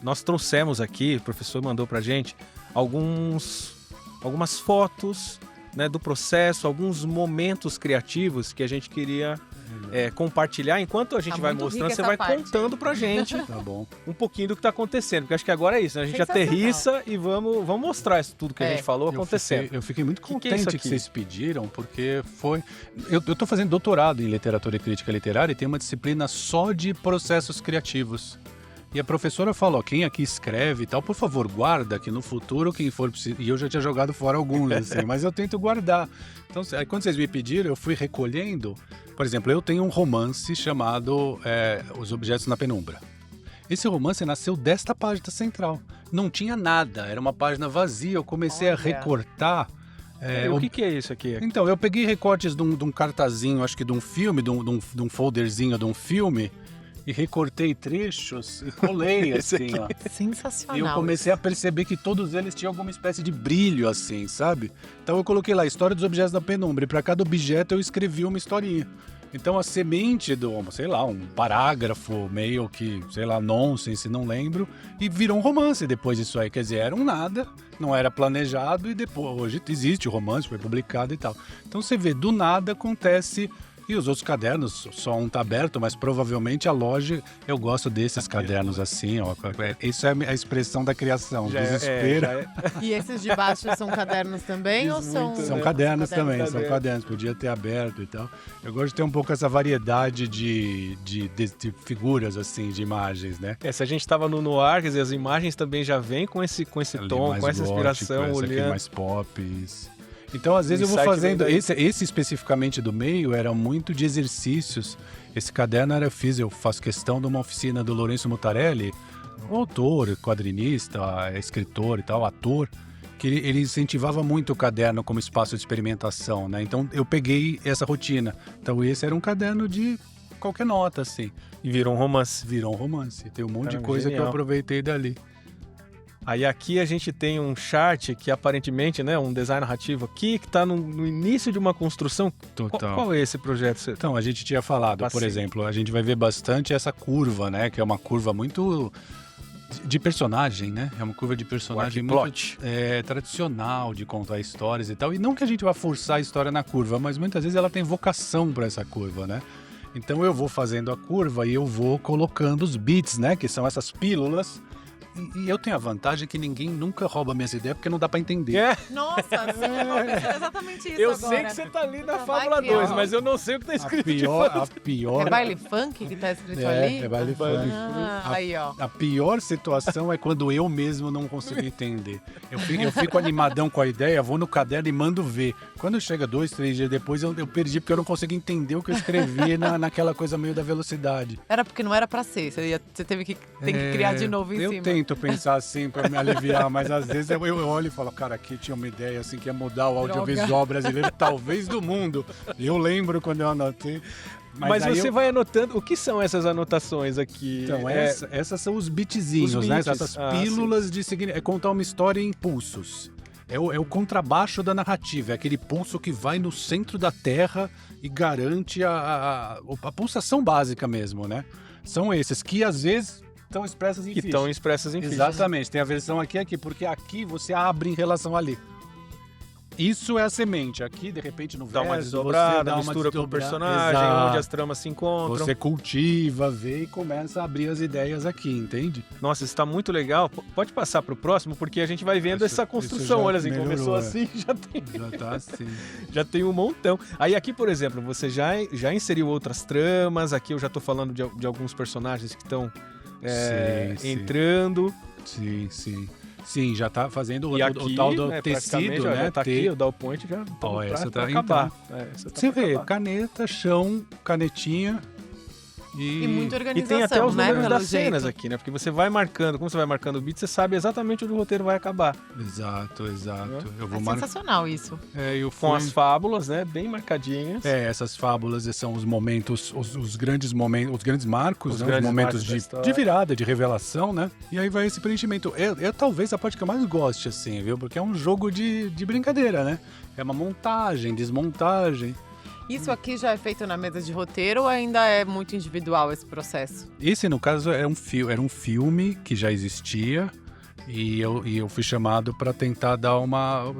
nós trouxemos aqui, o professor mandou pra gente, algumas fotos, né, do processo, alguns momentos criativos que a gente queria compartilhar. Enquanto a gente vai mostrando, você vai contando pra gente Tá bom. um pouquinho do que tá acontecendo, porque acho que agora é isso, né? A gente aterrissa e vamos mostrar isso tudo que a gente falou acontecendo. Eu fiquei muito Que é contente isso que vocês pediram, porque foi... Eu tô fazendo doutorado em literatura e crítica literária e tem uma disciplina só de processos criativos. E a professora falou, quem aqui escreve e tal, por favor, guarda que no futuro quem for preciso... E eu já tinha jogado fora alguns, assim, mas eu tento guardar. Então, aí quando vocês me pediram, eu fui recolhendo. Por exemplo, eu tenho um romance chamado Os Objetos na Penumbra. Esse romance nasceu desta página central. Não tinha nada, era uma página vazia. Eu comecei a recortar... o que é isso aqui? Então, eu peguei recortes de um cartazinho, acho que de um filme, de um folderzinho de um filme... E recortei trechos e colei, assim, ó. Sensacional. E eu comecei a perceber que todos eles tinham alguma espécie de brilho, assim, sabe? Então eu coloquei lá, História dos Objetos da Penumbra, e para cada objeto eu escrevi uma historinha. Então a semente do, sei lá, um parágrafo meio que, sei lá, nonsense, não lembro, e virou um romance depois disso aí. Quer dizer, era um nada, não era planejado, e depois, hoje existe o romance, foi publicado e tal. Então você vê, do nada acontece... E os outros cadernos, só um tá aberto, mas provavelmente a loja, eu gosto desses cadernos assim, ó. Isso é a expressão da criação, desespero. E esses de baixo são cadernos também ou são... São cadernos também, são cadernos, podia ter aberto e tal. Eu gosto de ter um pouco essa variedade de figuras, assim, de imagens, né? Se a gente tava no noir, quer dizer, as imagens também já vêm com esse tom, com essa inspiração, olhando. Mais pop, isso. Então, às vezes eu vou fazendo... Esse especificamente do meio era muito de exercícios. Esse caderno eu faço questão de uma oficina do Lourenço Mutarelli, um autor, quadrinista, escritor e tal, ator, que ele incentivava muito o caderno como espaço de experimentação, né? Então, eu peguei essa rotina. Então, esse era um caderno de qualquer nota, assim. E virou um romance. Virou um romance. Tem um monte de coisa que eu aproveitei dali. Aí aqui a gente tem um chart que aparentemente, né, um design narrativo aqui que está no início de uma construção. Total. Qual é esse projeto? Então, a gente tinha falado, por exemplo, a gente vai ver bastante essa curva, né, que é uma curva muito de personagem, né? É uma curva de personagem muito tradicional de contar histórias e tal. E não que a gente vá forçar a história na curva, mas muitas vezes ela tem vocação para essa curva, né? Então eu vou fazendo a curva e eu vou colocando os bits, né, que são essas pílulas. E eu tenho a vantagem que ninguém nunca rouba minhas ideias, porque não dá pra entender. Nossa, é exatamente isso eu agora. sei que você tá ali na Fábula 2, mas eu não sei o que tá escrito. A pior... É baile funk que tá escrito ali? É baile funk. Aí, ó. A pior situação é quando eu mesmo não consigo entender. Eu fico animadão com a ideia, vou no caderno e mando ver. Quando chega 2, 3 dias depois, eu perdi, porque eu não consigo entender o que eu escrevi naquela coisa meio da velocidade. Era porque não era pra ser, você teve que criar de novo em cima. Eu tento pensar assim pra me aliviar, mas às vezes eu olho e falo, cara, aqui tinha uma ideia assim que ia mudar o audiovisual brasileiro, talvez do mundo. Eu lembro quando eu anotei. Mas você vai anotando, o que são essas anotações aqui? Então, essas são os bitzinhos, né? Essas pílulas de seguir, é contar uma história em pulsos. É o contrabaixo da narrativa, é aquele pulso que vai no centro da Terra e garante a pulsação básica mesmo, né? São esses que às vezes estão expressas em ficha. Estão expressas em ficha. Exatamente, tem a versão aqui, porque aqui você abre em relação ali. Isso é a semente. Aqui, de repente, no verso, dá uma desdobrada, mistura com o personagem, exato, onde as tramas se encontram. Você cultiva, vê e começa a abrir as ideias aqui, entende? Nossa, isso tá muito legal. Pode passar pro próximo, porque a gente vai vendo essa construção. Olha assim, começou assim, já tá assim. Já tem um montão. Aí aqui, por exemplo, você já inseriu outras tramas. Aqui eu já tô falando de alguns personagens que estão entrando. Sim, já tá fazendo o tal do tecido, né? Já tá aqui, o Dow Point já tá essa pra tá acabar. Você vê, caneta, chão, canetinha e muita organização, e tem até os números das jeito. cenas aqui, né? Porque você vai marcando, como você vai marcando o beat, você sabe exatamente onde o roteiro vai acabar. Exato. Eu vou sensacional isso. Com as fábulas, né? Bem marcadinhas. Essas fábulas são os momentos, os grandes momentos, os grandes marcos, os momentos de virada, de revelação, né? E aí vai esse preenchimento. Eu talvez a parte que eu mais goste, assim, viu? Porque é um jogo de brincadeira, né? É uma montagem, desmontagem. Isso aqui já é feito na mesa de roteiro ou ainda é muito individual esse processo? Esse, no caso, era um filme que já existia e eu fui chamado para tentar dar uma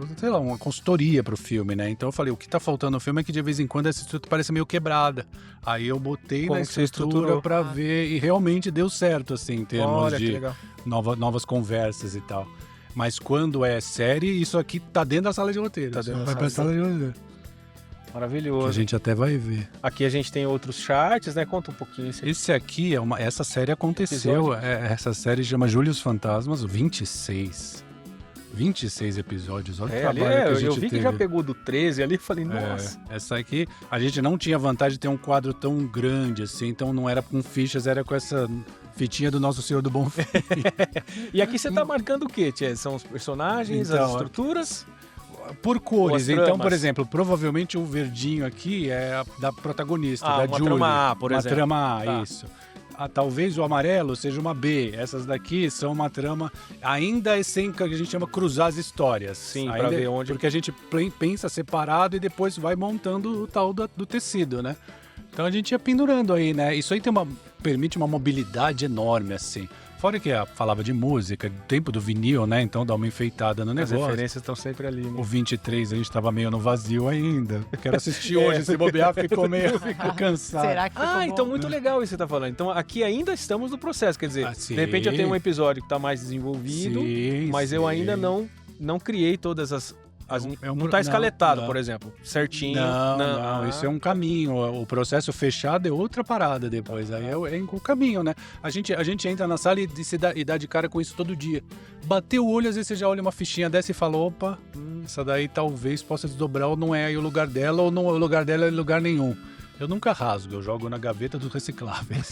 consultoria pro filme, né? Então eu falei, o que tá faltando no filme é que de vez em quando essa estrutura parece meio quebrada. Aí eu botei na estrutura para ver e realmente deu certo, assim, em termos de novas conversas e tal. Mas quando é série, isso aqui tá dentro da sala de roteiro. Vai pra sala de roteiro. Maravilhoso. Que a gente até vai ver. Aqui a gente tem outros charts, né? Conta um pouquinho isso aqui. Esse aqui, essa série aconteceu. Essa série chama Júlia e os Fantasmas, 26 episódios. Olha o trabalho que a gente eu vi teve. Que já pegou do 13 ali e falei, nossa. Essa aqui, a gente não tinha vantagem de ter um quadro tão grande assim, então não era com fichas, era com essa fitinha do Nosso Senhor do Bom Fim. E aqui você tá marcando o quê, Tia? São os personagens, as estruturas? Por cores. Então, por exemplo, provavelmente o verdinho aqui é da protagonista, da Julie. Uma trama A, por exemplo. Uma trama A, isso. Talvez o amarelo seja uma B. Essas daqui são uma trama... Ainda é sem que a gente chama cruzar as histórias. Sim, para ver onde... Porque a gente pensa separado e depois vai montando o tal do tecido, né? Então a gente ia pendurando aí, né? Isso aí permite uma mobilidade enorme, assim. Fora que falava de música, tempo do vinil, né? Então dá uma enfeitada no negócio. As referências estão sempre ali, né? O 23 a gente tava meio no vazio ainda. Eu quero assistir hoje, se bobear, fico cansado. Será que ficou bom? Então muito legal isso que você tá falando. Então aqui ainda estamos no processo, quer dizer, de repente eu tenho um episódio que tá mais desenvolvido, mas eu ainda não criei todas as... não tá escaletado, por exemplo, certinho. Não, isso é um caminho. O processo fechado é outra parada depois. Aí é o caminho, né? A gente entra na sala e dá de cara com isso todo dia. Bateu o olho, às vezes você já olha uma fichinha dessa e fala, opa, essa daí talvez possa desdobrar, ou não é aí o lugar dela, ou não, o lugar dela é lugar nenhum. Eu nunca rasgo, eu jogo na gaveta dos recicláveis.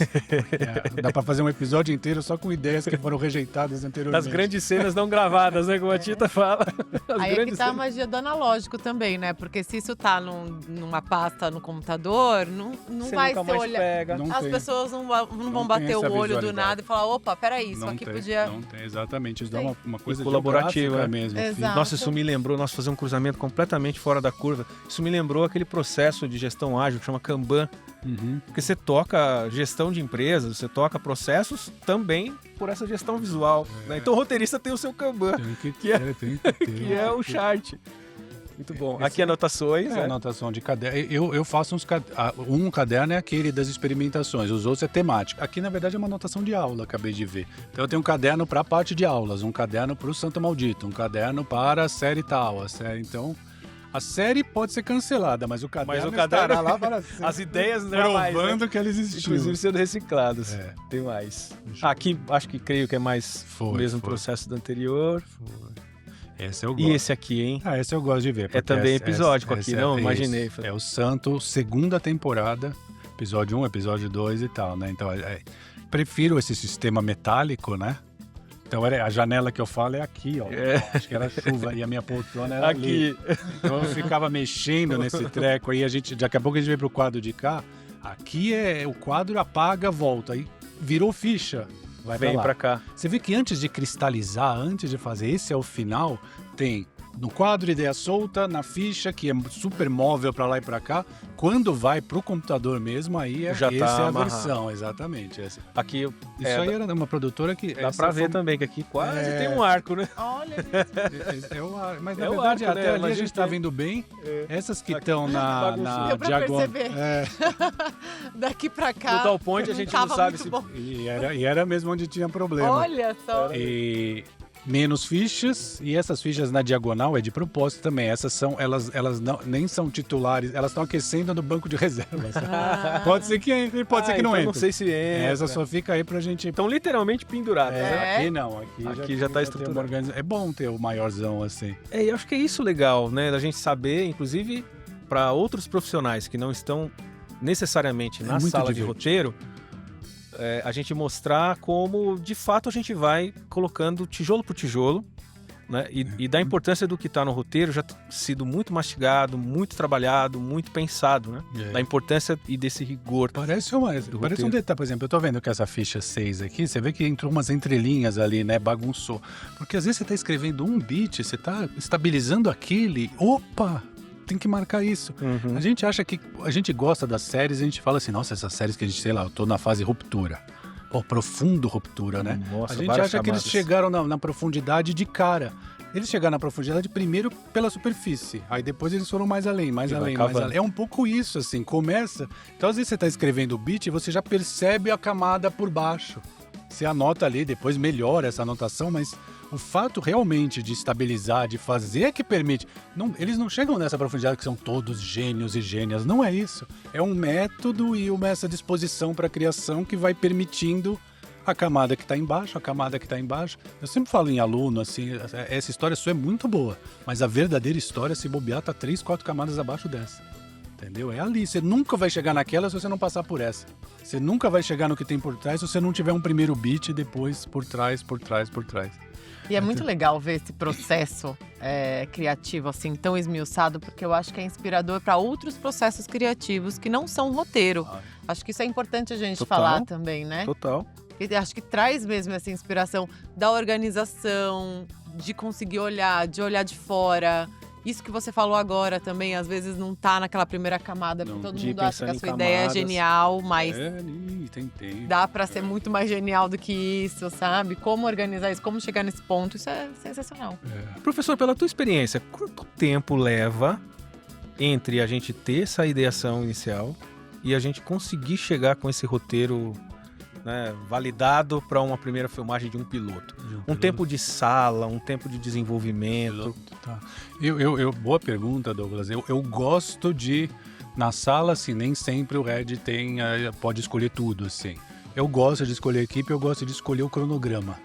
Dá pra fazer um episódio inteiro só com ideias que foram rejeitadas anteriormente. Das grandes cenas não gravadas, né? Como a Tita fala. Aí é que tá a magia do analógico também, né? Porque se isso tá numa pasta no computador, não vai ser olhar. As pessoas não vão bater o olho do nada e falar, opa, peraí, isso aqui podia... Não tem, exatamente. Isso dá uma coisa colaborativa mesmo. Exato. Nossa, isso me lembrou, nós fazemos um cruzamento completamente fora da curva. Isso me lembrou aquele processo de gestão ágil que chama Kanban. Porque você toca gestão de empresas, você toca processos também por essa gestão visual. Né? Então o roteirista tem o seu Kanban, que é o chart. Muito bom. Aqui anotações. Anotação de caderno. Eu faço um caderno é aquele das experimentações, os outros é temático. Aqui, na verdade, é uma anotação de aula, acabei de ver. Então eu tenho um caderno para a parte de aulas, um caderno para o Santo Maldito, um caderno para a série tal, a série, então... A série pode ser cancelada, mas o caderno estará lá para sempre. As ideias jamais, provando que ela existiu. Inclusive sendo recicladas. Tem mais. Aqui, creio que é mais o mesmo processo do anterior. Esse eu gosto. E esse aqui, hein? Esse eu gosto de ver. É também episódico aqui, não? Imaginei. É o Santo, segunda temporada, episódio 1, episódio 2 e tal, né? Então, prefiro esse sistema metálico, né? Então a janela que eu falo é aqui, ó. Acho que era chuva e a minha poltrona era aqui. Ali. Então eu ficava mexendo nesse treco aí, daqui a pouco a gente veio pro quadro de cá. Aqui o quadro apaga, volta, aí virou ficha. Vem pra cá. Você vê que antes de cristalizar, antes de fazer, esse é o final, tem no quadro ideia solta, na ficha, que é super móvel pra lá e pra cá. Quando vai pro computador mesmo, aí essa é a versão, exatamente. Essa. Aqui, isso aí era uma produtora que... Dá pra ver também, que aqui quase tem um arco, né? Olha! O arco, mas na verdade, arco, até ali a gente tá vendo bem. Essas que estão na diagonal. Daqui pra cá. No Dow Point a gente não sabe se... E era mesmo onde tinha problema. Olha só! Menos fichas, e essas fichas na diagonal é de propósito também. Essas elas nem são titulares, elas estão aquecendo no banco de reservas. Pode ser que entre, pode ser que não entre. Não sei se entra. Essa só fica aí pra gente... Estão literalmente penduradas. Aqui não, aqui já tá estruturado. É bom ter o maiorzão assim. Eu acho que é isso legal, né? Da gente saber, inclusive, para outros profissionais que não estão necessariamente na sala de roteiro, a gente mostrar como, de fato, a gente vai colocando tijolo por tijolo, né? E da importância do que está no roteiro já sido muito mastigado, muito trabalhado, muito pensado, né? Da importância e desse rigor. Parece um detalhe, por exemplo, eu tô vendo que essa ficha 6 aqui, você vê que entrou umas entrelinhas ali, né? Bagunçou. Porque às vezes você tá escrevendo um beat, você tá estabilizando aquele, opa! tem que marcar isso. A gente acha que... A gente gosta das séries, a gente fala assim, nossa, essas séries que a gente, sei lá, eu tô na fase ruptura. Profundo ruptura, né? Nossa, a gente acha que eles chegaram na profundidade de cara. Eles chegaram na profundidade primeiro pela superfície. Aí depois eles foram mais além, mais além. É um pouco isso, assim, começa... Então, às vezes você tá escrevendo o beat e você já percebe a camada por baixo. Você anota ali, depois melhora essa anotação, mas o fato realmente de estabilizar, de fazer é que permite. Eles não chegam nessa profundidade que são todos gênios e gênias. Não é isso. É um método e essa disposição para a criação que vai permitindo a camada que está embaixo, a camada que está embaixo. Eu sempre falo em aluno, assim, essa história sua é muito boa, mas a verdadeira história, se bobear, tá 3, 4 camadas abaixo dessa. Entendeu? É ali. Você nunca vai chegar naquela se você não passar por essa. Você nunca vai chegar no que tem por trás se você não tiver um primeiro beat e depois por trás, por trás, por trás. E é muito legal ver esse processo criativo assim tão esmiuçado, porque eu acho que é inspirador para outros processos criativos que não são roteiro. Acho que isso é importante a gente falar também, né? Total. E acho que traz mesmo essa inspiração da organização, de conseguir olhar, de olhar de fora. Isso que você falou agora também, às vezes não tá naquela primeira camada, porque todo mundo acha que a sua ideia é genial, mas dá pra ser muito mais genial do que isso, sabe? Como organizar isso, como chegar nesse ponto, isso é sensacional. Professor, pela tua experiência, quanto tempo leva entre a gente ter essa ideação inicial e a gente conseguir chegar com esse roteiro, né, validado para uma primeira filmagem de um piloto? Um tempo de sala, um tempo de desenvolvimento. Tá. Boa pergunta, Douglas. Eu gosto de... Na sala, assim, nem sempre o Red pode escolher tudo, assim. Eu gosto de escolher a equipe, eu gosto de escolher o cronograma.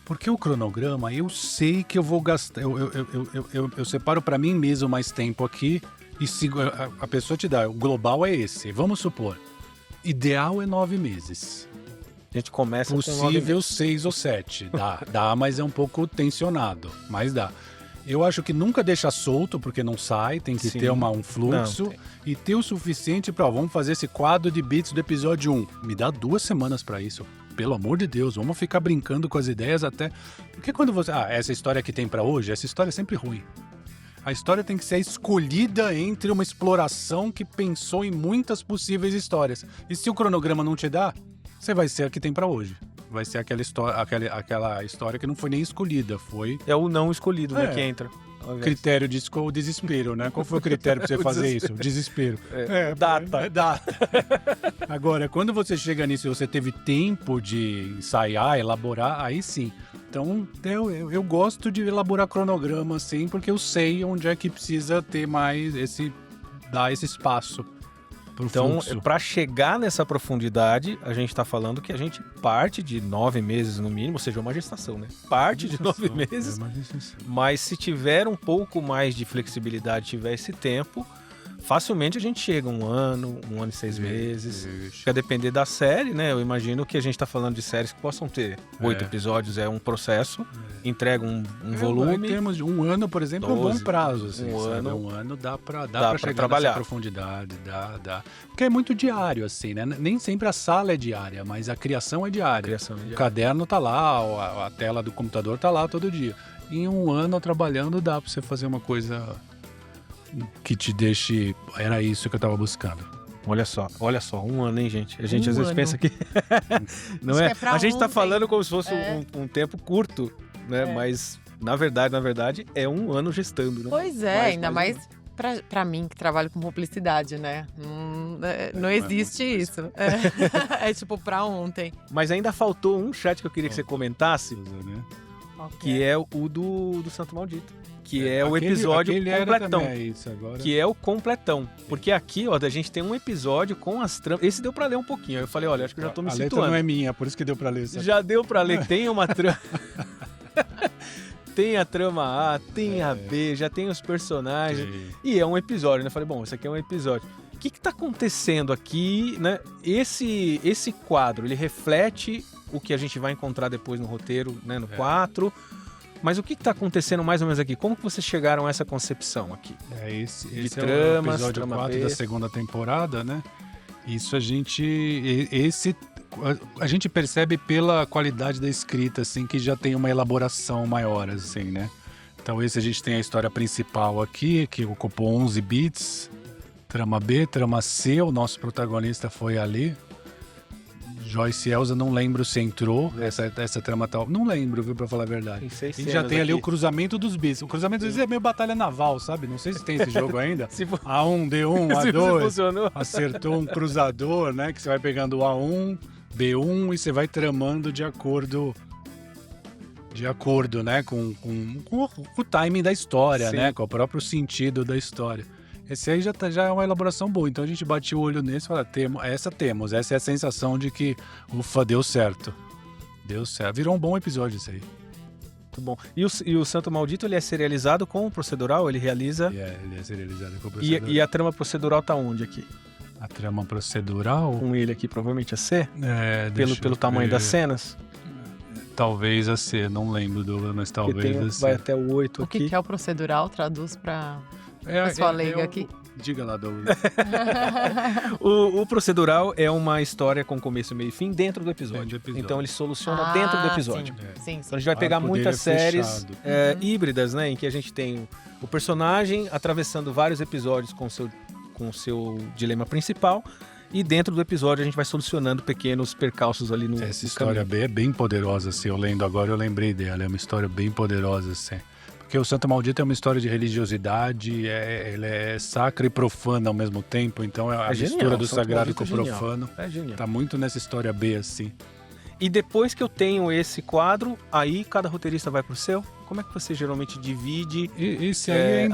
Porque o cronograma, eu sei que eu vou gastar... Eu separo para mim mesmo mais tempo aqui e sigo, a pessoa te dá. O global é esse. Vamos supor. Ideal é 9 meses. A gente começa possível 6 ou 7. Dá, mas é um pouco tensionado. Mas dá. Eu acho que nunca deixa solto, porque não sai. Tem que ter um fluxo. E ter o suficiente para, vamos fazer esse quadro de beats do episódio 1. Me dá 2 semanas para isso. Pelo amor de Deus, vamos ficar brincando com as ideias até... Porque quando você... essa história que tem para hoje, essa história é sempre ruim. A história tem que ser escolhida entre uma exploração que pensou em muitas possíveis histórias. E se o cronograma não te dá... Você vai ser a que tem pra hoje. Vai ser aquela história que não foi nem escolhida, foi... É o não escolhido, né, que entra. Critério de desespero, né? Qual foi o critério pra você fazer isso? Desespero. Data. Agora, quando você chega nisso e você teve tempo de ensaiar, elaborar, aí sim. Então, eu gosto de elaborar cronograma, assim, porque eu sei onde é que precisa ter mais dar esse espaço. Então, para chegar nessa profundidade, a gente está falando que a gente parte de 9 meses no mínimo, ou seja, uma gestação, né? Parte de 9 meses, mas se tiver um pouco mais de flexibilidade, tiver esse tempo, facilmente a gente chega 1 ano, 1 ano e 6 meses. Vai depender da série, né? Eu imagino que a gente está falando de séries que possam ter 8 episódios, é um processo, entrega um volume. Em termos de 1 ano, por exemplo, 12, é um bom prazo. Assim, 1 ano dá para chegar trabalhar. Nessa profundidade, dá. Porque é muito diário, assim, né? Nem sempre a sala é diária, mas a criação é diária. O caderno tá lá, a tela do computador tá lá todo dia. Em 1 ano trabalhando dá para você fazer uma coisa... que te deixe... Era isso que eu tava buscando. Olha só, 1 ano, hein, gente? A gente às vezes pensa que... Não é? A gente tá falando como se fosse um tempo curto, né? Mas, na verdade, é 1 ano gestando, né? Pois é, ainda mais pra mim, que trabalho com publicidade, né? Não existe isso. É tipo pra ontem. Mas ainda faltou um chat que eu queria que você comentasse, que é o do Santo Maldito. Que é o episódio completão. Que é o completão. Porque aqui, ó, a gente tem um episódio com as tramas. Esse deu pra ler um pouquinho. Eu falei, olha, acho que eu já tô me situando. A letra não é minha, por isso que deu pra ler. Já deu pra ler. Tem uma trama... Tem a trama A, tem a B, já tem os personagens. E é um episódio, né? Eu falei, bom, esse aqui é um episódio. O que tá acontecendo aqui, né? Esse quadro, ele reflete o que a gente vai encontrar depois no roteiro, né? No 4... Mas o que está acontecendo mais ou menos aqui? Como que vocês chegaram a essa concepção aqui? Esse é o episódio 4 da segunda temporada, né? Isso a gente percebe pela qualidade da escrita, assim, que já tem uma elaboração maior, assim, né? Então esse a gente tem a história principal aqui, que ocupou 11 bits. Trama B, trama C, o nosso protagonista foi ali. Joyce Elza, não lembro se entrou essa trama tal. Não lembro, viu, pra falar a verdade. E já tem ali o cruzamento dos bits. O cruzamento dos bits é meio batalha naval, sabe? Não sei se tem esse jogo ainda. A1, D1, A2. Acertou um cruzador, né? Que você vai pegando o A1, B1 e você vai tramando de acordo, né? Com o timing da história, né? Com o próprio sentido da história. Esse aí já é uma elaboração boa, então a gente bate o olho nesse e fala, essa é a sensação de que, ufa, deu certo. Deu certo. Virou um bom episódio isso aí. Muito bom. E o Santo Maldito, ele é serializado com o procedural? Ele realiza... Ele é serializado com o procedural. E a trama procedural tá onde aqui? A trama procedural? Com ele aqui, provavelmente a C? Pelo tamanho das cenas? Talvez a C, não lembro, mas talvez a C. Vai até o 8 aqui. O que é o procedural? Traduz para... Pessoal leiga aqui. Diga lá, Douglas. O procedural é uma história com começo, meio e fim dentro do episódio. Então ele soluciona dentro do episódio. Sim. Então a gente vai pegar muitas séries híbridas, né? Em que a gente tem o personagem atravessando vários episódios com o seu dilema principal. E dentro do episódio a gente vai solucionando pequenos percalços ali no Essa história B é bem poderosa, assim. Eu lendo agora, eu lembrei dela. É uma história bem poderosa, assim. Porque o Santo Maldito é uma história de religiosidade, ele é sacro e profano ao mesmo tempo, então é a mistura do sagrado com o profano. É genial. Tá muito nessa história B, assim. E depois que eu tenho esse quadro, aí cada roteirista vai pro seu? Como é que você geralmente divide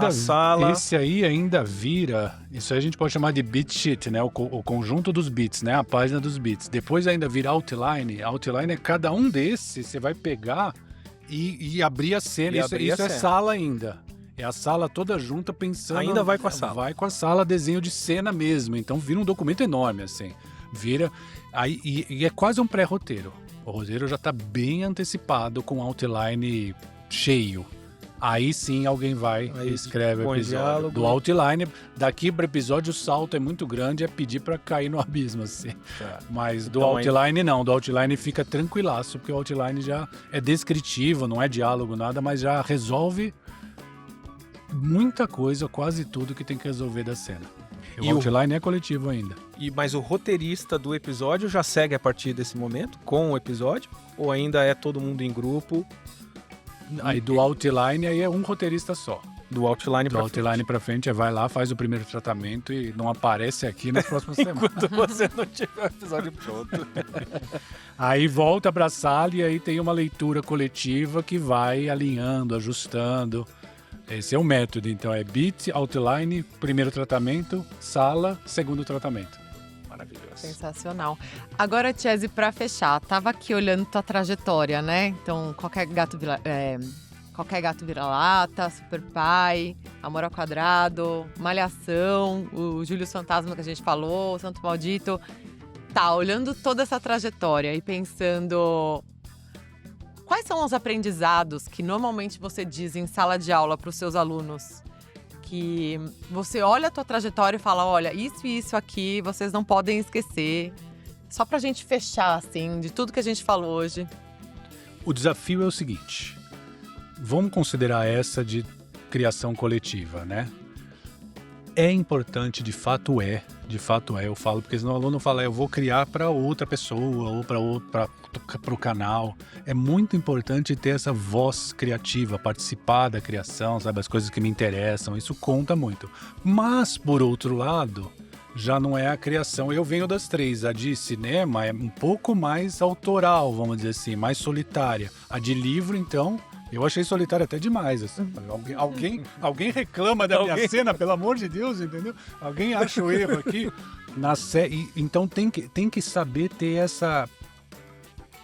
a sala? Esse aí ainda vira, isso aí a gente pode chamar de beat sheet, né? O conjunto dos bits, né? A página dos bits. Depois ainda vira outline. Outline é cada um desses, você vai pegar... E abrir a cena, isso é sala ainda. É a sala toda junta pensando... Ainda vai com a sala. Vai com a sala, desenho de cena mesmo. Então vira um documento enorme, assim. Vira... E é quase um pré-roteiro. O roteiro já está bem antecipado, com outline cheio. Aí sim alguém vai e escreve o episódio. Do outline, daqui para episódio o salto é muito grande, é pedir para cair no abismo, assim. Mas do outline não, do outline fica tranquilaço, porque o outline já é descritivo, não é diálogo, nada, mas já resolve muita coisa, quase tudo que tem que resolver da cena. E o outline é coletivo ainda. Mas o roteirista do episódio já segue a partir desse momento, com o episódio? Ou ainda é todo mundo em grupo? Aí do outline aí é um roteirista só. Do outline pra frente, vai lá, faz o primeiro tratamento e não aparece aqui nas próximas semanas. Enquanto você não tiver o episódio pronto. Aí volta pra sala e aí tem uma leitura coletiva que vai alinhando, ajustando. Esse é o método, então é beat, outline, primeiro tratamento, sala, segundo tratamento. Maravilhoso. Sensacional. Agora, Chese, pra fechar, tava aqui olhando tua trajetória, né? Então, qualquer gato vira-lata, Super Pai, Amor ao Quadrado, Malhação, o Júlio Fantasma que a gente falou, o Santo Maldito. Tá, olhando toda essa trajetória e pensando... Quais são os aprendizados que normalmente você diz em sala de aula para os seus alunos? Que você olha a tua trajetória e fala, olha, isso e isso aqui vocês não podem esquecer. Só pra gente fechar, assim, de tudo que a gente falou hoje. O desafio é o seguinte, vamos considerar essa de criação coletiva, né? É importante, de fato é, eu falo, porque senão o aluno fala, eu vou criar para outra pessoa ou para o canal. É muito importante ter essa voz criativa, participar da criação, sabe, as coisas que me interessam, isso conta muito. Mas, por outro lado, já não é a criação. Eu venho das três, a de cinema é um pouco mais autoral, vamos dizer assim, mais solitária. A de livro, então... Eu achei solitário até demais, assim. Alguém reclama da minha cena, pelo amor de Deus, entendeu? Alguém acha o erro aqui. Então tem que saber ter essa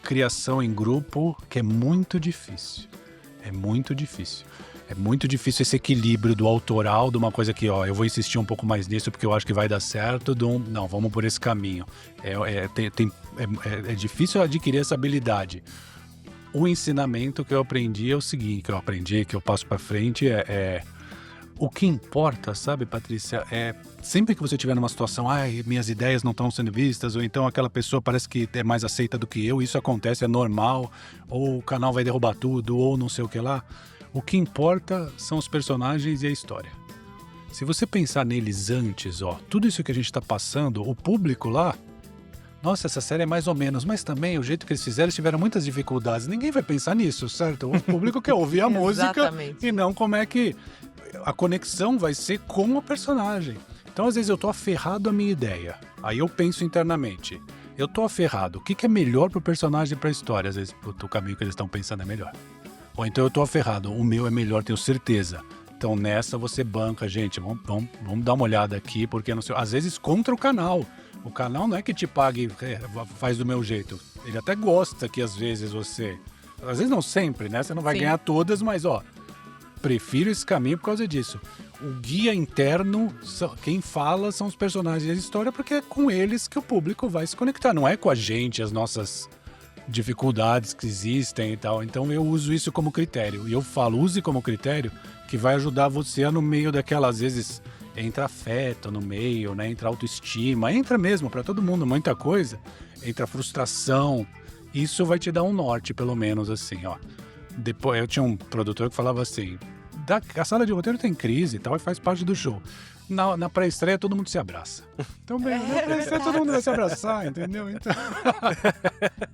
criação em grupo, que é muito difícil. É muito difícil. É muito difícil esse equilíbrio do autoral, de uma coisa que, eu vou insistir um pouco mais nisso porque eu acho que vai dar certo, não, vamos por esse caminho. É difícil adquirir essa habilidade. O ensinamento que eu aprendi é o seguinte, que eu passo para frente o que importa, sabe, Patrícia, sempre que você estiver numa situação, minhas ideias não estão sendo vistas, ou então aquela pessoa parece que é mais aceita do que eu, isso acontece, é normal, ou o canal vai derrubar tudo, ou não sei o que lá. O que importa são os personagens e a história. Se você pensar neles antes, tudo isso que a gente está passando, o público lá, nossa, essa série é mais ou menos, mas também o jeito que eles fizeram, eles tiveram muitas dificuldades. Ninguém vai pensar nisso, certo? O público quer ouvir a música e não como é que a conexão vai ser com o personagem. Então, às vezes, eu tô aferrado à minha ideia. Aí eu penso internamente. Eu tô aferrado. O que é melhor pro personagem e pra história? Às vezes, o caminho que eles estão pensando é melhor. Ou então eu tô aferrado. O meu é melhor, tenho certeza. Então nessa você banca, gente, vamos dar uma olhada aqui, porque não sei, às vezes contra o canal. O canal não é que te pague, faz do meu jeito. Ele até gosta que às vezes você... Às vezes não sempre, né? Você não vai ganhar todas, mas prefiro esse caminho por causa disso. O guia interno, quem fala são os personagens da história, porque é com eles que o público vai se conectar. Não é com a gente, as nossas dificuldades que existem e tal. Então eu uso isso como critério. E eu falo, use como critério, que vai ajudar você a, no meio daquela, às vezes, entra afeto no meio, né? Entra autoestima, entra mesmo para todo mundo, muita coisa. Entra frustração. Isso vai te dar um norte, pelo menos, assim, Depois, eu tinha um produtor que falava assim, a sala de roteiro tem crise e tal, e faz parte do show. Na pré-estreia todo mundo se abraça. Então, bem, na pré-estreia todo mundo vai se abraçar, entendeu? Então...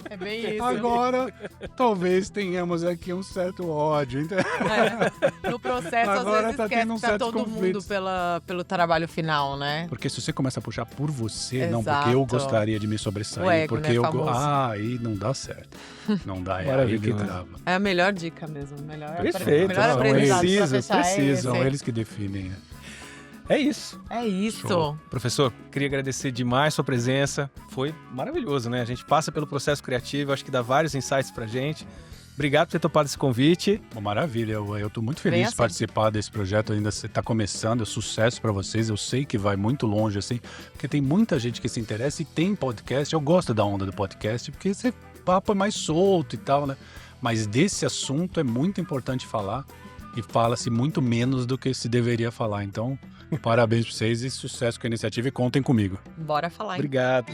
É bem isso. Agora, talvez tenhamos aqui um certo ódio. Então... No processo, agora às vezes esquece todo mundo pelo trabalho final, né? Porque se você começa a puxar por você, não porque eu gostaria de me sobressair, o ego, porque né, aí não dá certo. Não dá, é aí que trava. É a melhor dica mesmo. Perfeito. Melhor precisam, eles que definem. É isso. É isso. Show. Professor, queria agradecer demais sua presença. Foi maravilhoso, né? A gente passa pelo processo criativo, acho que dá vários insights pra gente. Obrigado por ter topado esse convite. Maravilha, eu tô muito feliz de participar desse projeto. Ainda está começando, sucesso para vocês. Eu sei que vai muito longe, assim, porque tem muita gente que se interessa e tem podcast. Eu gosto da onda do podcast, porque esse papo é mais solto e tal, né? Mas desse assunto é muito importante falar e fala-se muito menos do que se deveria falar. Então, parabéns para vocês e sucesso com a iniciativa e contem comigo. Bora falar. Obrigado.